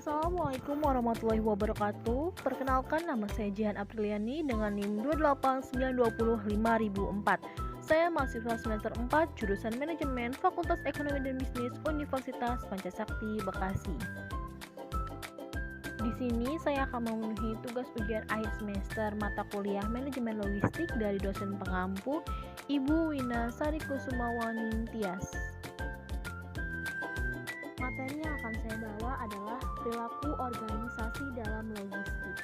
Assalamualaikum warahmatullahi wabarakatuh. Perkenalkan, nama saya Jihan Apriliani dengan NIM 289205004. Saya mahasiswa semester 4 jurusan Manajemen Fakultas Ekonomi dan Bisnis Universitas Pancasakti, Bekasi. Di sini saya akan memenuhi tugas ujian akhir semester mata kuliah Manajemen Logistik dari dosen pengampu Ibu Wina Sarikusumawati Tias. Materi yang akan saya bawa adalah perilaku organisasi dalam logistik.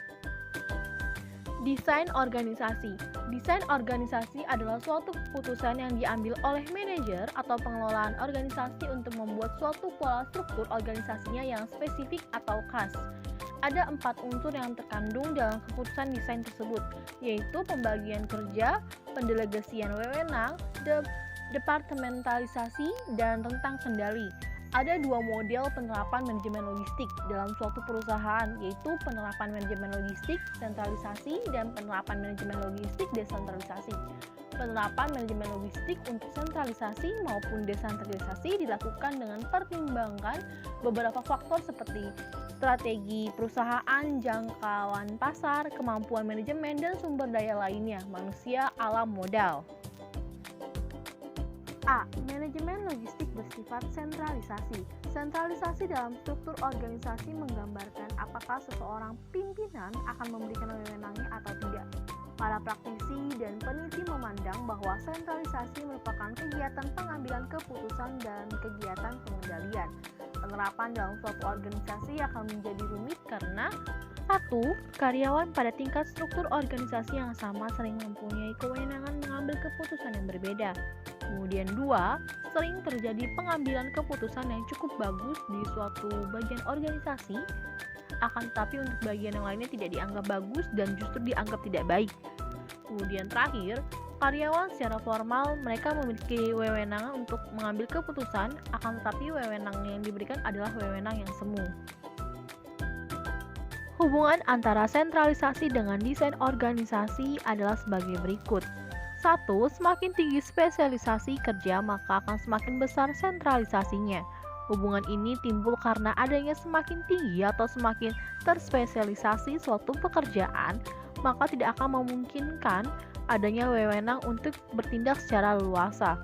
Desain organisasi. Desain organisasi adalah suatu keputusan yang diambil oleh manajer atau pengelolaan organisasi untuk membuat suatu pola struktur organisasinya yang spesifik atau khas. Ada 4 unsur yang terkandung dalam keputusan desain tersebut, yaitu pembagian kerja, pendelegasian wewenang, departementalisasi, dan rentang kendali. Ada 2 model penerapan manajemen logistik dalam suatu perusahaan, yaitu penerapan manajemen logistik sentralisasi dan penerapan manajemen logistik desentralisasi. Penerapan manajemen logistik untuk sentralisasi maupun desentralisasi dilakukan dengan pertimbangan beberapa faktor seperti strategi perusahaan, jangkauan pasar, kemampuan manajemen, dan sumber daya lainnya, manusia, alam, modal. A. Manajemen logistik bersifat sentralisasi. Sentralisasi dalam struktur organisasi menggambarkan apakah seseorang pimpinan akan memberikan wewenangnya atau tidak. Para praktisi dan peneliti memandang bahwa sentralisasi merupakan kegiatan pengambilan keputusan dan kegiatan pengendalian. Penerapan dalam suatu organisasi akan menjadi rumit karena 1. Karyawan pada tingkat struktur organisasi yang sama sering mempunyai kewenangan mengambil keputusan yang berbeda. Kemudian 2, sering terjadi pengambilan keputusan yang cukup bagus di suatu bagian organisasi, akan tetapi untuk bagian yang lainnya tidak dianggap bagus dan justru dianggap tidak baik. Kemudian terakhir, karyawan secara formal mereka memiliki wewenang untuk mengambil keputusan, akan tetapi wewenang yang diberikan adalah wewenang yang semu. Hubungan antara sentralisasi dengan desain organisasi adalah sebagai berikut. 1. Semakin tinggi spesialisasi kerja, maka akan semakin besar sentralisasinya. Hubungan ini timbul karena adanya semakin tinggi atau semakin terspesialisasi suatu pekerjaan, maka tidak akan memungkinkan adanya wewenang untuk bertindak secara leluasa.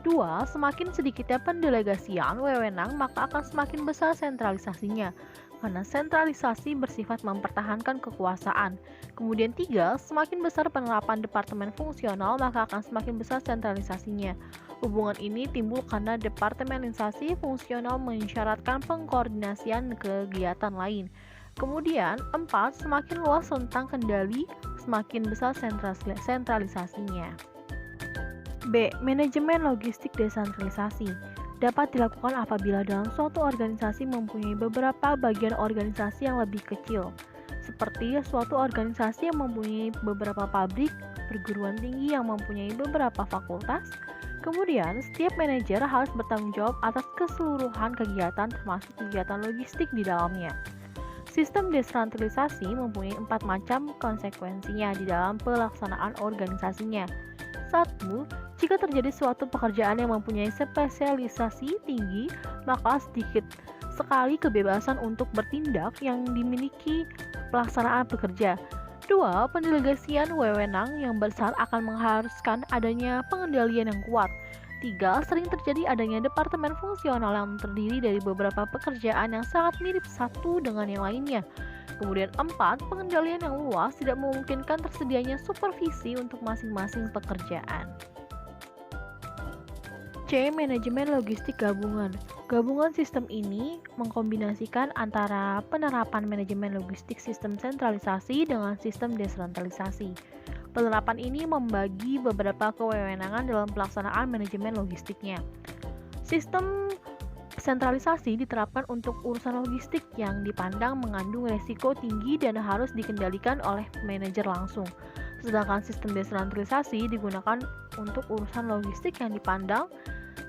2. Semakin sedikitnya pendelegasian wewenang, maka akan semakin besar sentralisasinya, karena sentralisasi bersifat mempertahankan kekuasaan. Kemudian 3, semakin besar penerapan departemen fungsional, maka akan semakin besar sentralisasinya. Hubungan ini timbul karena departemenisasi fungsional mensyaratkan pengkoordinasian kegiatan lain. Kemudian 4, semakin luas rentang kendali, semakin besar sentralisasinya. B. Manajemen logistik desentralisasi dapat dilakukan apabila dalam suatu organisasi mempunyai beberapa bagian organisasi yang lebih kecil, seperti suatu organisasi yang mempunyai beberapa pabrik, perguruan tinggi yang mempunyai beberapa fakultas. Kemudian, setiap manajer harus bertanggung jawab atas keseluruhan kegiatan termasuk kegiatan logistik di dalamnya. Sistem desentralisasi mempunyai 4 macam konsekuensinya di dalam pelaksanaan organisasinya. 1. Jika terjadi suatu pekerjaan yang mempunyai spesialisasi tinggi, maka sedikit sekali kebebasan untuk bertindak yang dimiliki pelaksanaan pekerja. 2. Pendelegasian wewenang yang besar akan mengharuskan adanya pengendalian yang kuat. 3. Sering terjadi adanya departemen fungsional yang terdiri dari beberapa pekerjaan yang sangat mirip satu dengan yang lainnya. Kemudian 4, pengendalian yang luas tidak memungkinkan tersedianya supervisi untuk masing-masing pekerjaan. C. Manajemen logistik gabungan. Gabungan sistem ini mengkombinasikan antara penerapan manajemen logistik sistem sentralisasi dengan sistem desentralisasi. Penerapan ini membagi beberapa kewenangan dalam pelaksanaan manajemen logistiknya. Sistem sentralisasi diterapkan untuk urusan logistik yang dipandang mengandung resiko tinggi dan harus dikendalikan oleh manajer langsung. Sedangkan sistem desentralisasi digunakan untuk urusan logistik yang dipandang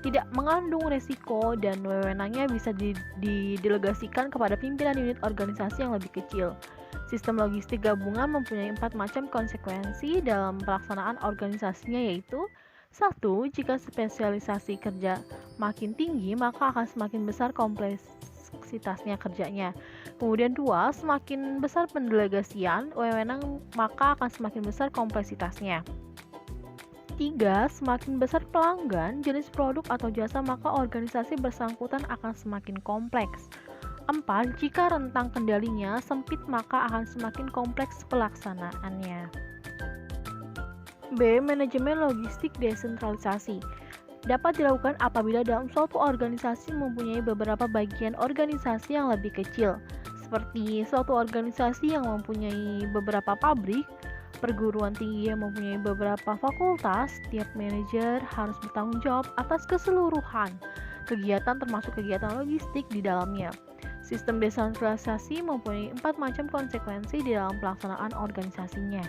tidak mengandung resiko dan wewenangnya bisa didelegasikan kepada pimpinan unit organisasi yang lebih kecil. Sistem logistik gabungan mempunyai 4 macam konsekuensi dalam pelaksanaan organisasinya, yaitu 1. Jika spesialisasi kerja makin tinggi, maka akan semakin besar kompleksitasnya kerjanya. Kemudian 2, semakin besar pendelegasian wewenang maka akan semakin besar kompleksitasnya. 3, semakin besar pelanggan, jenis produk atau jasa maka organisasi bersangkutan akan semakin kompleks. 4, jika rentang kendalinya sempit maka akan semakin kompleks pelaksanaannya. B. Manajemen logistik desentralisasi dapat dilakukan apabila dalam suatu organisasi mempunyai beberapa bagian organisasi yang lebih kecil, seperti suatu organisasi yang mempunyai beberapa pabrik, perguruan tinggi yang mempunyai beberapa fakultas. Tiap manajer harus bertanggung jawab atas keseluruhan kegiatan termasuk kegiatan logistik di dalamnya. Sistem desentralisasi mempunyai 4 macam konsekuensi di dalam pelaksanaan organisasinya.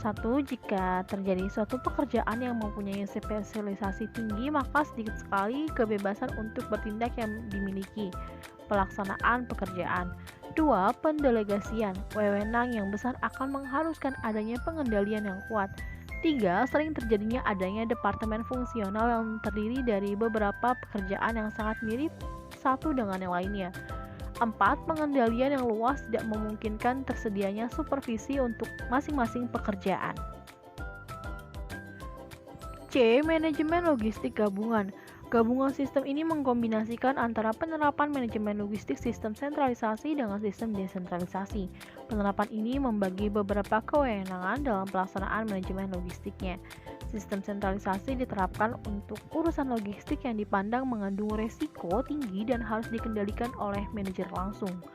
1. Jika terjadi suatu pekerjaan yang mempunyai spesialisasi tinggi, maka sedikit sekali kebebasan untuk bertindak yang dimiliki pelaksanaan pekerjaan. 2. Pendelegasian wewenang yang besar akan mengharuskan adanya pengendalian yang kuat. 3. Sering terjadinya adanya departemen fungsional yang terdiri dari beberapa pekerjaan yang sangat mirip satu dengan yang lainnya. 4. Pengendalian yang luas tidak memungkinkan tersedianya supervisi untuk masing-masing pekerjaan. C. Manajemen logistik gabungan. Gabungan sistem ini mengkombinasikan antara penerapan manajemen logistik sistem sentralisasi dengan sistem desentralisasi. Penerapan ini membagi beberapa kewenangan dalam pelaksanaan manajemen logistiknya. Sistem sentralisasi diterapkan untuk urusan logistik yang dipandang mengandung resiko tinggi dan harus dikendalikan oleh manajer langsung.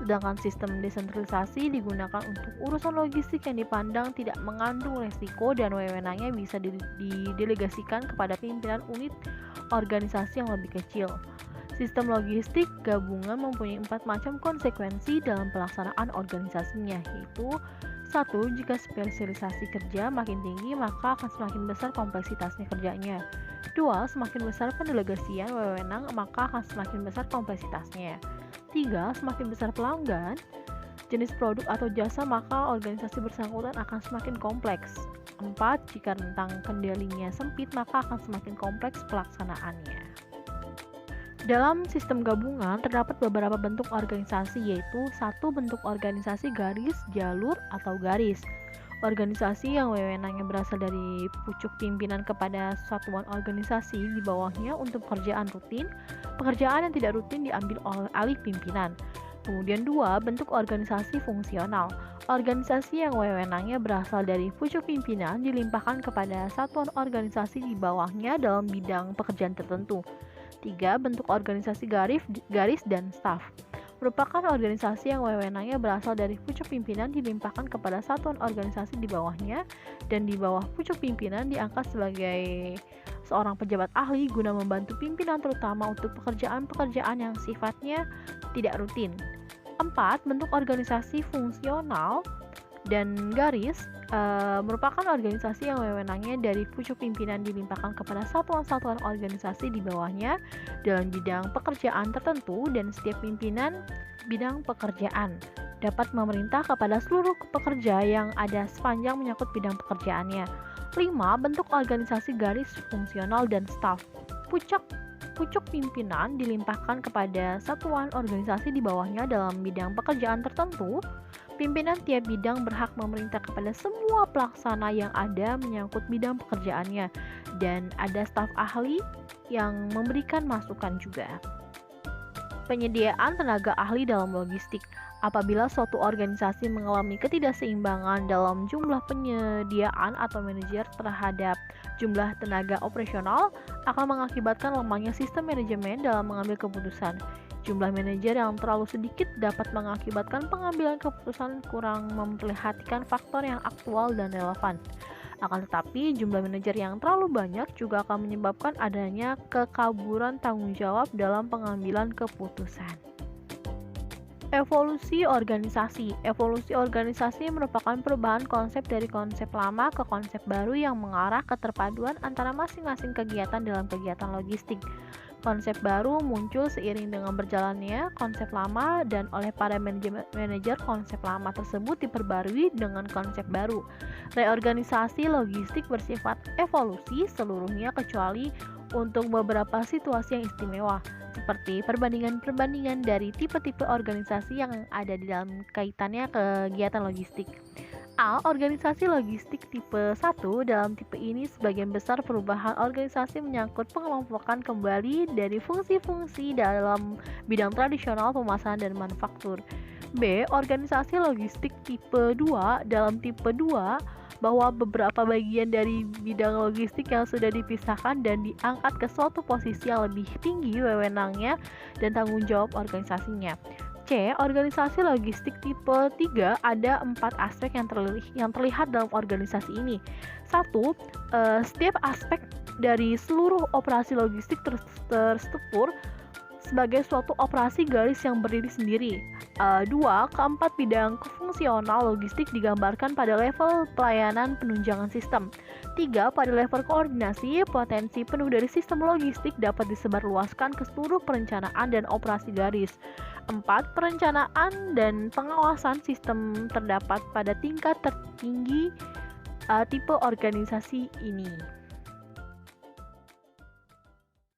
Sedangkan sistem desentralisasi digunakan untuk urusan logistik yang dipandang tidak mengandung resiko dan wewenangnya bisa didelegasikan kepada pimpinan unit organisasi yang lebih kecil. Sistem logistik gabungan mempunyai 4 macam konsekuensi dalam pelaksanaan organisasinya, yaitu 1. Jika spesialisasi kerja makin tinggi maka akan semakin besar kompleksitasnya kerjanya. 2. Semakin besar pendelegasian wewenang maka akan semakin besar kompleksitasnya. 3. Semakin besar pelanggan, jenis produk atau jasa maka organisasi bersangkutan akan semakin kompleks. 4. Jika rentang kendalinya sempit maka akan semakin kompleks pelaksanaannya. Dalam sistem gabungan terdapat beberapa bentuk organisasi, yaitu 1. Bentuk organisasi garis, jalur, atau garis. Organisasi yang wewenangnya berasal dari pucuk pimpinan kepada satuan organisasi di bawahnya untuk pekerjaan rutin. Pekerjaan yang tidak rutin diambil oleh alih pimpinan. Kemudian 2. Bentuk organisasi fungsional. Organisasi yang wewenangnya berasal dari pucuk pimpinan dilimpahkan kepada satuan organisasi di bawahnya dalam bidang pekerjaan tertentu. 3. Bentuk organisasi garis dan staf. Merupakan organisasi yang wewenangnya berasal dari pucuk pimpinan dilimpahkan kepada satuan organisasi di bawahnya dan di bawah pucuk pimpinan diangkat sebagai seorang pejabat ahli guna membantu pimpinan terutama untuk pekerjaan-pekerjaan yang sifatnya tidak rutin. 4. Bentuk organisasi fungsional dan garis merupakan organisasi yang wewenangnya dari pucuk pimpinan dilimpahkan kepada satuan-satuan organisasi di bawahnya dalam bidang pekerjaan tertentu dan setiap pimpinan bidang pekerjaan dapat memerintah kepada seluruh pekerja yang ada sepanjang menyangkut bidang pekerjaannya. 5. Bentuk organisasi garis fungsional dan staf. Pucuk pimpinan dilimpahkan kepada satuan organisasi di bawahnya dalam bidang pekerjaan tertentu. Pimpinan tiap bidang berhak memerintah kepada semua pelaksana yang ada menyangkut bidang pekerjaannya dan ada staf ahli yang memberikan masukan juga. Penyediaan tenaga ahli dalam logistik. Apabila suatu organisasi mengalami ketidakseimbangan dalam jumlah penyediaan atau manajer terhadap jumlah tenaga operasional, akan mengakibatkan lemahnya sistem manajemen dalam mengambil keputusan. Jumlah manajer yang terlalu sedikit dapat mengakibatkan pengambilan keputusan kurang memperhatikan faktor yang aktual dan relevan. Akan tetapi, jumlah manajer yang terlalu banyak juga akan menyebabkan adanya kekaburan tanggung jawab dalam pengambilan keputusan. Evolusi organisasi. Evolusi organisasi merupakan perubahan konsep dari konsep lama ke konsep baru yang mengarah ke terpaduan antara masing-masing kegiatan dalam kegiatan logistik. Konsep baru muncul seiring dengan berjalannya konsep lama dan oleh para manajer konsep lama tersebut diperbarui dengan konsep baru. Reorganisasi logistik bersifat evolusi seluruhnya kecuali untuk beberapa situasi yang istimewa, seperti perbandingan-perbandingan dari tipe-tipe organisasi yang ada di dalam kaitannya kegiatan logistik. A. Organisasi logistik tipe 1. Dalam tipe ini, sebagian besar perubahan organisasi menyangkut pengelompokan kembali dari fungsi-fungsi dalam bidang tradisional pemasaran dan manufaktur. B. Organisasi logistik tipe 2. Dalam tipe 2, bahwa beberapa bagian dari bidang logistik yang sudah dipisahkan dan diangkat ke suatu posisi yang lebih tinggi wewenangnya dan tanggung jawab organisasinya. C. Organisasi logistik tipe 3, ada 4 aspek yang terlihat dalam organisasi ini. 1. Setiap aspek dari seluruh operasi logistik terstruktur sebagai suatu operasi garis yang berdiri sendiri. 2. Keempat bidang fungsional logistik digambarkan pada level pelayanan penunjangan sistem. 3. Pada level koordinasi, potensi penuh dari sistem logistik dapat disebarluaskan ke seluruh perencanaan dan operasi garis. 4. Perencanaan dan pengawasan sistem terdapat pada tingkat tertinggi tipe organisasi ini.